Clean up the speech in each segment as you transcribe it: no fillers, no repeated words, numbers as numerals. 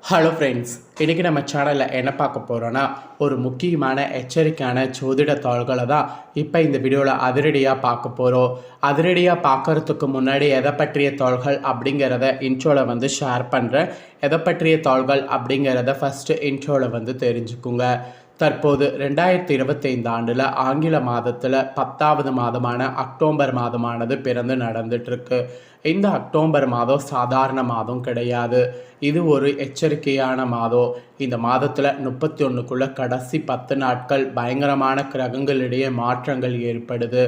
Hello friends, இன்றைக்கி நம்ம சேனலில் என்ன பார்க்க போகிறோன்னா ஒரு முக்கியமான எச்சரிக்கையான ஜோதிட தாள்களை தான் இப்போ இந்த வீடியோவில் அதிரடியாக பார்க்க போகிறோம். அதிரடியாக பார்க்குறதுக்கு முன்னாடி எதை பற்றிய தாள்கள் அப்படிங்கிறத இன்ட்ரோவில் ஷேர் பண்ணுறேன். எதை பற்றிய தாள்கள் அப்படிங்கிறத ஃபஸ்ட்டு இன்ட்ரோவில் தெரிஞ்சுக்குங்க. தற்போது 2025 ஆண்டில் ஆங்கில மாதத்தில் 10வது மாதமான அக்டோபர் மாதமானது பிறந்து நடந்துட்டுருக்கு. இந்த அக்டோபர் மாதம் சாதாரண மாதம் கிடையாது. இது ஒரு எச்சரிக்கையான மாதம். இந்த மாதத்தில் 31க்குள்ளே கடைசி 10 நாட்கள் பயங்கரமான கிரகங்களிடையே மாற்றங்கள் ஏற்படுது.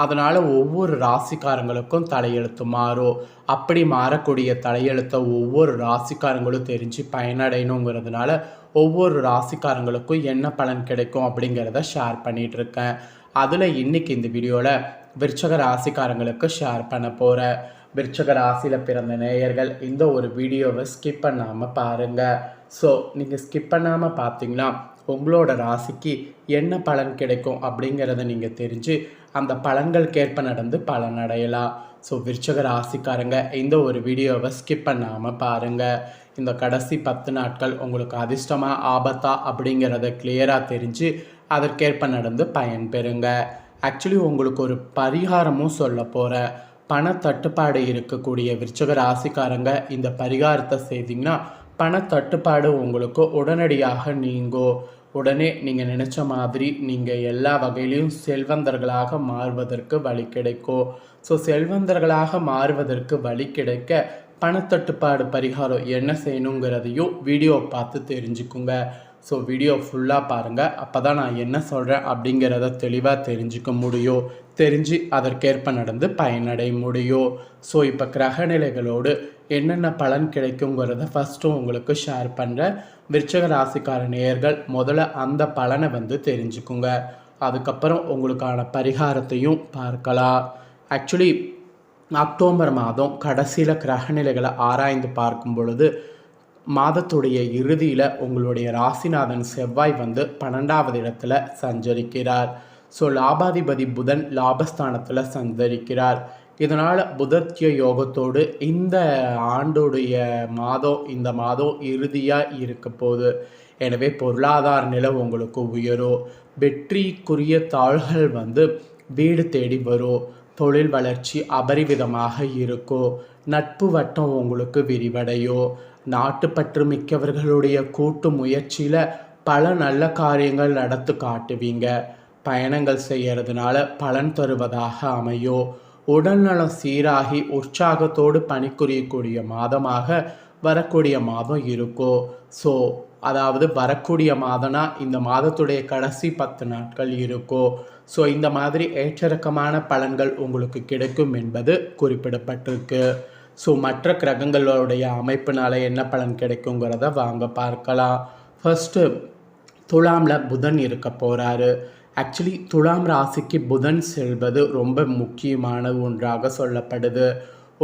அதனால் ஒவ்வொரு ராசிக்காரங்களுக்கும் தலையெழுத்து மாறும். அப்படி மாறக்கூடிய தலையெழுத்தை ஒவ்வொரு ராசிக்காரங்களும் தெரிஞ்சு பயனடையணுங்கிறதுனால ஒவ்வொரு ராசிக்காரங்களுக்கும் என்ன பலன் கிடைக்கும் அப்படிங்கிறத ஷேர் பண்ணிகிட்ருக்கேன். அதில் இன்றைக்கி இந்த வீடியோவில் விருச்சக ராசிக்காரங்களுக்கு ஷேர் பண்ண போகிறேன். விருச்சக ராசியில் பிறந்த நேயர்கள் இந்த ஒரு வீடியோவை ஸ்கிப் பண்ணாமல் பாருங்கள். ஸோ நீங்கள் ஸ்கிப் பண்ணாமல் பார்த்தீங்கன்னா உங்களோட ராசிக்கு என்ன பலன் கிடைக்கும் அப்படிங்கிறத நீங்கள் தெரிஞ்சு அந்த பலன்களுக்கேற்ப நடந்து பலனடையலாம். ஸோ விருச்சக ராசிக்காரங்க இந்த ஒரு வீடியோவை ஸ்கிப் பண்ணாமல் பாருங்கள். இந்த கடைசி 10 நாட்கள் உங்களுக்கு அதிர்ஷ்டமாக ஆபத்தா அப்படிங்கிறத கிளியராக தெரிஞ்சு அதற்கேற்ப நடந்து பயன்பெறுங்க. ஆக்சுவலி உங்களுக்கு ஒரு பரிகாரமும் சொல்ல போகிறேன். பணத்தட்டுப்பாடு இருக்கக்கூடிய விருச்சக ராசிக்காரங்க இந்த பரிகாரத்தை செய்திங்கன்னா பணத்தட்டுப்பாடு உங்களுக்கு உடனடியாக நீங்கும். உடனே நீங்கள் நினச்ச மாதிரி நீங்கள் எல்லா வகையிலையும் செல்வந்தர்களாக மாறுவதற்கு வழி கிடைக்கும். ஸோ செல்வந்தர்களாக மாறுவதற்கு வழி கிடைக்க பணத்தட்டுப்பாடு பரிகாரம் என்ன செய்யணுங்கிறதையும் வீடியோ பார்த்து தெரிஞ்சுக்குங்க. ஸோ வீடியோ ஃபுல்லாக பாருங்கள். அப்போ தான் நான் என்ன சொல்கிறேன் அப்படிங்கிறத தெளிவாக தெரிஞ்சுக்க முடியும். தெரிஞ்சு அதற்கேற்ப நடந்து பயனடைய முடியும். ஸோ இப்போ கிரகநிலைகளோடு என்னென்ன பலன் கிடைக்குங்கிறத ஃபஸ்ட்டும் உங்களுக்கு ஷேர் பண்ணுறேன். விருச்சக ராசிக்கார நேயர்கள் முதல்ல அந்த பலனை தெரிஞ்சுக்குங்க. அதுக்கப்புறம் உங்களுக்கான பரிகாரத்தையும் பார்க்கலாம். ஆக்சுவலி அக்டோபர் மாதம் கடைசியில் கிரகநிலைகளை ஆராய்ந்து பார்க்கும் பொழுது மாதத்துடைய இறுதியில் உங்களுடைய ராசிநாதன் செவ்வாய் 12வது இடத்துல சஞ்சரிக்கிறார். ஸோ லாபாதிபதி புதன் லாபஸ்தானத்தில் சஞ்சரிக்கிறார். இதனால் புதத்திய யோகத்தோடு இந்த ஆண்டுடைய இந்த மாதம் இறுதியாக இருக்க போகுது. எனவே பொருளாதார நிலை உங்களுக்கு உயரும். வெற்றிக்குரிய தாள்கள் வீடு தேடி வரும். தொழில் வளர்ச்சி அபரிவிதமாக இருக்கும். நட்பு வட்டம் உங்களுக்கு விரிவடையும். நாட்டுப்பற்று மிக்கவர்களுடைய கூட்டு முயற்சியில் பல நல்ல காரியங்கள் நடத்து காட்டுவீங்க. பயணங்கள் செய்கிறதுனால பலன் தருவதாக அமையும். உடல்நலம் சீராகி உற்சாகத்தோடு பணிபுரியக்கூடிய மாதமாக வரக்கூடிய மாதம் இருக்கும். ஸோ அதாவது வரக்கூடிய மாதம்னா இந்த மாதத்துடைய கடைசி 10 நாட்கள் இருக்கும். ஸோ இந்த மாதிரி ஏற்றிறக்கமான பலன்கள் உங்களுக்கு கிடைக்கும் என்பது குறிப்பிடப்பட்டிருக்கு. ஸோ மற்ற கிரகங்களுடைய அமைப்பினால் என்ன பலன் கிடைக்குங்கிறத வாங்க பார்க்கலாம். ஃபஸ்ட்டு துலாமில் புதன் இருக்க போகிறாரு. ஆக்சுவலி துலாம் ராசிக்கு புதன் செல்வது ரொம்ப முக்கியமான ஒன்றாக சொல்லப்படுது.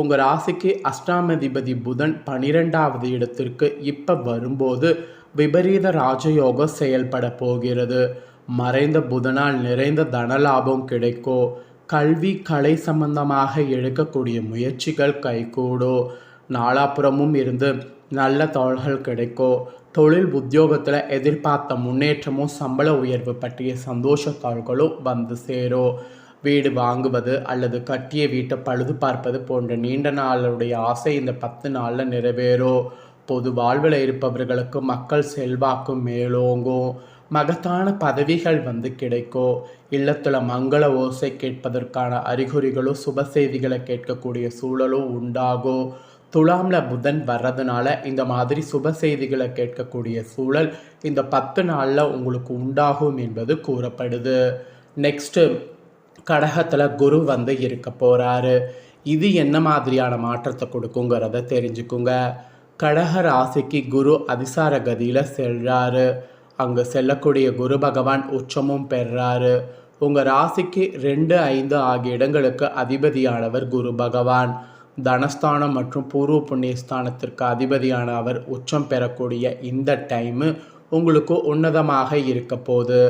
உங்கள் ராசிக்கு அஷ்டாமதிபதி புதன் 12வது இடத்திற்கு இப்போ வரும்போது விபரீத ராஜயோகம் செயல்பட போகிறது. மறைந்த புதனால் நிறைந்த தனலாபம் கிடைக்கும். கல்வி கலை சம்பந்தமாக எடுக்கக்கூடிய முயற்சிகள் கைகூடும். நாலாபுறமும் இருந்து நல்ல தாள்கள் கிடைக்கும். தொழில் உத்தியோகத்தில் எதிர்பார்த்த முன்னேற்றமும் சம்பள உயர்வு பற்றிய சந்தோஷ தாள்களும் சேரும். வீடு வாங்குவது அல்லது கட்டிய வீட்டை பழுது பார்ப்பது போன்ற நீண்ட நாளுடைய ஆசை இந்த 10 நாளில் நிறைவேறும். பொது வாழ்வில் இருப்பவர்களுக்கு மக்கள் செல்வாக்கும் மேலோங்கும். மகத்தான பதவிகள் கிடைக்கும். இல்லத்தில் மங்கள ஓசை கேட்பதற்கான அறிகுறிகளும் சுப செய்திகளை கேட்கக்கூடிய சூழலும் உண்டாகும். துலாமில் புதன் வர்றதுனால இந்த மாதிரி சுப செய்திகளை கேட்கக்கூடிய சூழல் இந்த 10 நாளில் உங்களுக்கு உண்டாகும் என்பது கூறப்படுது. நெக்ஸ்ட்டு கடகத்தில் குரு இருக்க போகிறாரு. இது என்ன மாதிரியான மாற்றத்தை கொடுக்குங்கிறத தெரிஞ்சுக்குங்க. கடக ராசிக்கு குரு அதிசார கதியில் செல்றாரு. அங்கே செல்லக்கூடிய குரு பகவான் உச்சமும் பெறாரு. உங்கள் ராசிக்கு 2, 5 ஆகிய இடங்களுக்கு அதிபதியானவர் குரு பகவான். தனஸ்தானம் மற்றும் பூர்வ புண்ணியஸ்தானத்திற்கு அதிபதியான அவர் உச்சம் பெறக்கூடிய இந்த டைமு உங்களுக்கு உன்னதமாக இருக்க போகுது.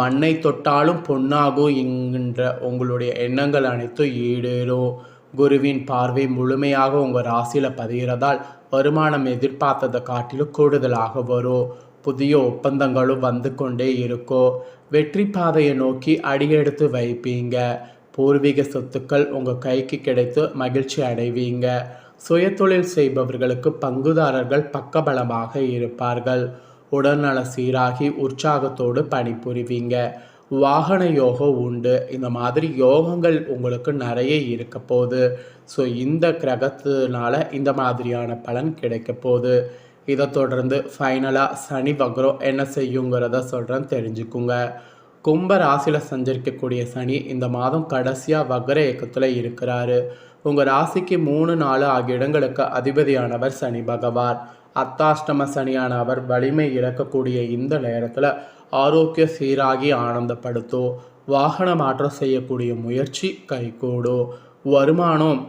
மண்ணை தொட்டாலும் பொன்னாகும் என்கின்ற உங்களுடைய எண்ணங்கள் அனைத்தும் ஈடேறும். குருவின் பார்வை முழுமையாக உங்கள் ராசியில் பதிகிறதால் வருமானம் எதிர்பார்த்ததை காட்டிலும் கூடுதலாக வரும். புதிய ஒப்பந்தங்களும் வந்து கொண்டே இருக்கும். வெற்றி பாதையை நோக்கி அடியெடுத்து வைப்பீங்க. பூர்வீக சொத்துக்கள் உங்கள் கைக்கு கிடைத்து மகிழ்ச்சி அடைவீங்க. சுயதொழில் செய்பவர்களுக்கு பங்குதாரர்கள் பக்கபலமாக இருப்பார்கள். உடல்நல சீராகி உற்சாகத்தோடு பணிபுரிவீங்க. வாகன யோகம் உண்டு. இந்த மாதிரி யோகங்கள் உங்களுக்கு நிறைய இருக்க போகுது. ஸோ இந்த கிரகத்தினால இந்த மாதிரியான பலன் கிடைக்க போகுது. இதை தொடர்ந்து ஃபைனலாக சனி வக்ரம் என்ன செய்யுங்கிறத சொல்கிறேன், தெரிஞ்சுக்குங்க. கும்ப ராசியில் சஞ்சரிக்கக்கூடிய சனி இந்த மாதம் கடைசியாக வக்ர இயக்கத்தில் இருக்கிறாரு. உங்கள் ராசிக்கு 3, 4 ஆகிய இடங்களுக்கு அதிபதியானவர் சனி பகவான். அர்த்தாஷ்டம சனியான அவர் வலிமை இழக்கக்கூடிய இந்த நேரத்தில் ஆரோக்கிய சீராகி ஆனந்தப்படுத்தும். வாகன மாற்றம் செய்யக்கூடிய முயற்சி கைகூடும். வருமானம்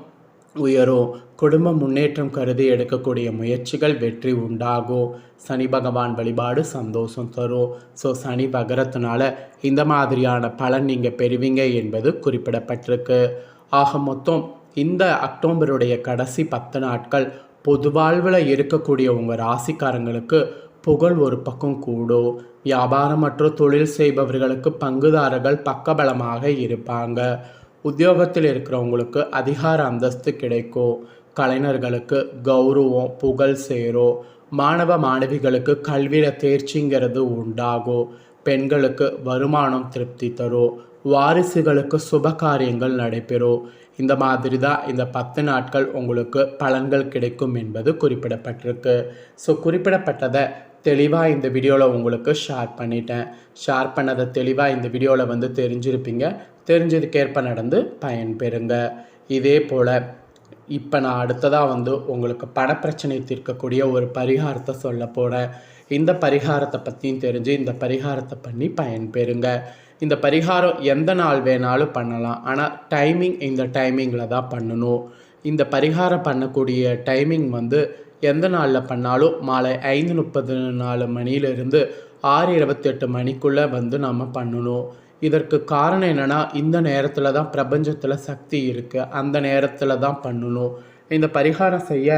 உயரும். குடும்ப முன்னேற்றம் கருதி எடுக்கக்கூடிய முயற்சிகள் வெற்றி உண்டாகும். சனி பகவான் வழிபாடு சந்தோஷம் தரும். ஸோ சனி வகரத்தினால இந்த மாதிரியான பலன் நீங்கள் பெறுவீங்க என்பது குறிப்பிடப்பட்டிருக்கு. ஆக மொத்தம் இந்த அக்டோபருடைய கடைசி 10 நாட்கள் பொது வாழ்வில் இருக்கக்கூடிய உங்கள் ராசிக்காரங்களுக்கு புகழ் ஒரு பக்கம் கூடும். வியாபாரம் மற்றும் தொழில் செய்பவர்களுக்கு பங்குதாரர்கள் பக்கபலமாக இருப்பாங்க. உத்தியோகத்தில் இருக்கிறவங்களுக்கு அதிகார அந்தஸ்து கிடைக்கும். கலைஞர்களுக்கு கௌரவம் புகழ் சேரும். மாணவ மாணவிகளுக்கு கல்வியில் தேர்ச்சிங்கிறது உண்டாகும். பெண்களுக்கு வருமானம் திருப்தி தரும். வாரிசுகளுக்கு சுப காரியங்கள் நடைபெறும். இந்த மாதிரி தான் இந்த 10 நாட்கள் உங்களுக்கு பலன்கள் கிடைக்கும் என்பது குறிப்பிடப்பட்டிருக்கு. ஸோ குறிப்பிடப்பட்டதை தெளிவாக இந்த வீடியோவில் உங்களுக்கு ஷேர் பண்ணிட்டேன். ஷேர் பண்ணதை தெளிவாக இந்த வீடியோவில் தெரிஞ்சிருப்பீங்க. தெரிஞ்சதுக்கேற்ப நடந்து பயன்பெறுங்க. இதே போல் இப்போ நான் அடுத்ததாக உங்களுக்கு பணப்பிரச்சனை தீர்க்கக்கூடிய ஒரு பரிகாரத்தை சொல்ல போகிறேன். இந்த பரிகாரத்தை பற்றியும் தெரிஞ்சு இந்த பரிகாரத்தை பண்ணி பயன்பெறுங்க. இந்த பரிகாரம் எந்த நாள் வேணாலும் பண்ணலாம். ஆனால் டைமிங் இந்த டைமிங்கில் தான் பண்ணணும். இந்த பரிகாரம் பண்ணக்கூடிய டைமிங் எந்த நாளில் பண்ணாலும் மாலை 5:34 மணியிலிருந்து 6:28 மணிக்குள்ளே நம்ம பண்ணணும். இதற்கு காரணம் என்னென்னா, இந்த நேரத்தில் தான் பிரபஞ்சத்தில் சக்தி இருக்குது. அந்த நேரத்தில் தான் பண்ணணும். இந்த பரிகாரம் செய்ய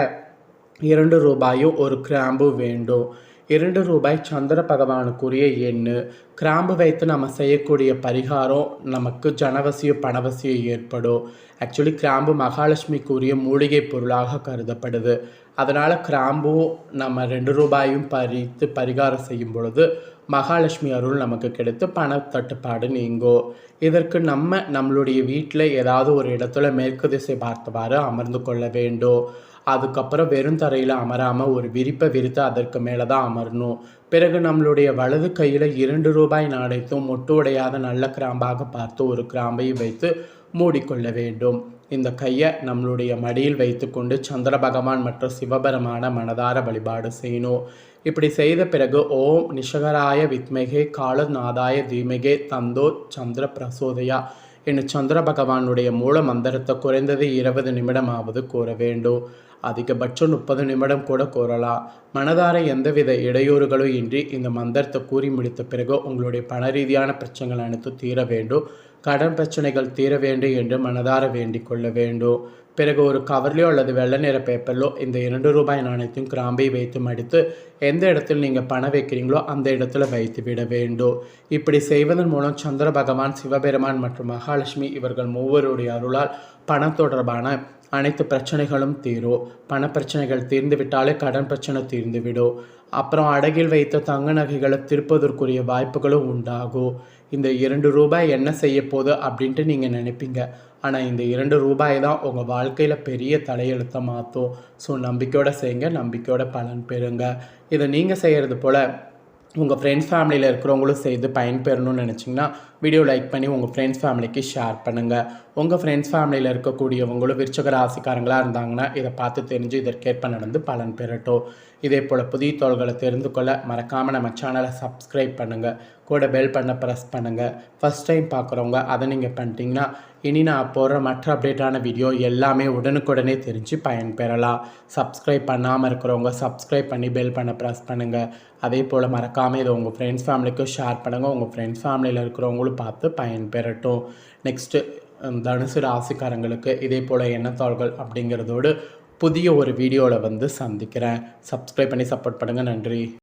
2 ரூபாயும் ஒரு கிராம்பு வேண்டும். 2 ரூபாய் சந்திர பகவானுக்குரிய எண்ணு. கிராம்பு வைத்து நம்ம செய்யக்கூடிய பரிகாரம் நமக்கு ஜனவசியம் பணவசியம் ஏற்படும். ஆக்சுவலி கிராம்பு மகாலட்சுமிக்குரிய மூலிகை பொருளாக கருதப்படுது. அதனால் கிராம்பும் நம்ம 2 ரூபாயும் பறித்து பரிகாரம் செய்யும் பொழுது மகாலட்சுமி அருள் நமக்கு கிடைத்து பணத்தட்டுப்பாடு நீங்கும். இதற்கு நம்மளுடைய வீட்டில் ஏதாவது ஒரு இடத்துல மேற்கு திசை பார்த்தவாறு அமர்ந்து கொள்ள வேண்டும். அதுக்கப்புறம் வெறும் தரையில் அமராமல் ஒரு விரிப்பை விரித்து அதற்கு மேலே தான் அமரணும். பிறகு நம்மளுடைய வலது கையில் 2 ரூபாய் நாணயத்தும் மொட்டு உடையாத நல்ல கிராம்பாக பார்த்து ஒரு கிராம்பை வைத்து மூடிக்கொள்ள வேண்டும். இந்த கையை நம்மளுடைய மடியில் வைத்து கொண்டு சந்திர பகவான் மற்றும் சிவபெருமான மனதார வழிபாடு செய்யணும். இப்படி செய்த பிறகு ஓம் நிஷகராய வித்மகே காலநாதாய தீமகே தந்தோ சந்திர பிரசோதயா என்னும் சந்திர பகவானுடைய மூல மந்திரத்தை குறைந்தது 20 நிமிடமாவது கூற வேண்டும். அதிகபட்சம் 30 நிமிடம் கூட கூறலாம். மனதார எந்தவித இடையூறுகளும் இன்றி இந்த மந்திரத்தை கூறி முடித்த பிறகு உங்களுடைய பண ரீதியான பிரச்சனைகள் அனைத்தும் தீர வேண்டும். கடன் பிரச்சனைகள் தீர வேண்டும் என்று மனதார வேண்டிக் கொள்ள வேண்டும். பிறகு ஒரு கவர்லையோ அல்லது வெள்ளை நிற பேப்பர்லோ இந்த 2 ரூபாய் நாணயத்தையும் கிராம்பை வைத்து மடித்து எந்த இடத்தில் நீங்கள் பணம் வைக்கிறீங்களோ அந்த இடத்துல வைத்து விட வேண்டும். இப்படி செய்வதன் மூலம் சந்திர பகவான், சிவபெருமான் மற்றும் மகாலட்சுமி இவர்கள் மூவருடைய அருளால் பணம் தொடர்பான அனைத்து பிரச்சனைகளும் தீரும். பண பிரச்சனைகள் தீர்ந்து விட்டாலே கடன் பிரச்சனை தீர்ந்துவிடும். அப்புறம் அடகில் வைத்த தங்க நகைகளை திருப்பதற்குரிய வாய்ப்புகளும் உண்டாகும். இந்த 2 ரூபாய் என்ன செய்ய போகுது அப்படின்ட்டு நீங்கள் நினைப்பீங்க. ஆனால் இந்த 2 ரூபாய் தான் உங்கள் வாழ்க்கையில் பெரிய தலையெழுத்தை மாற்றும். ஸோ நம்பிக்கையோடு செய்யுங்க, நம்பிக்கையோட பலன் பெறுங்க. இதை நீங்கள் செய்கிறது போல் உங்கள் ஃப்ரெண்ட்ஸ் ஃபேமிலியில் இருக்கிறவங்களும் செய்து பயன்பெறணும்னு நினச்சிங்கன்னா வீடியோ லைக் பண்ணி உங்கள் ஃப்ரெண்ட்ஸ் ஃபேமிலிக்கு ஷேர் பண்ணுங்கள். உங்கள் ஃப்ரெண்ட்ஸ் ஃபேமிலியில் இருக்கக்கூடியவங்களும் விருச்சிக ராசிக்காரங்களாக இருந்தாங்கன்னா இதை பார்த்து தெரிஞ்சு இதற்கேற்ப நடந்து பலன் பெறட்டும். இதே போல் புதிய தகவல்களை தெரிந்து கொள்ள மறக்காமல் நம்ம சேனலை சப்ஸ்கிரைப் பண்ணுங்கள். கூட பெல் பண்ண ப்ரெஸ் பண்ணுங்கள். ஃபஸ்ட் டைம் பார்க்குறவங்க அதை நீங்கள் பண்ணிட்டீங்கன்னா இனி நான் போடுற மற்ற அப்டேட்டான வீடியோ எல்லாமே உடனுக்குடனே தெரிஞ்சு பயன்பெறலாம். சப்ஸ்கிரைப் பண்ணாமல் இருக்கிறவங்க சப்ஸ்கிரைப் பண்ணி பெல் பண்ண ப்ரெஸ் பண்ணுங்கள். அதே போல் மறக்காமல் இதை உங்கள் ஃப்ரெண்ட்ஸ் ஃபேமிலிக்கும் ஷேர் பண்ணுங்கள். உங்கள் ஃப்ரெண்ட்ஸ் ஃபேமிலியில் இருக்கிறவங்களும் பார்த்து பயன்பெறட்டும். நெக்ஸ்ட்டு தனுசு ராசிக்காரங்களுக்கு இதே போல் எண்ணத்தாள்கள் அப்படிங்கிறதோடு புதிய ஒரு வீடியோவில் வந்து சந்திக்கிறேன். சப்ஸ்கிரைப் பண்ணி சப்போர்ட் பண்ணுங்கள். நன்றி.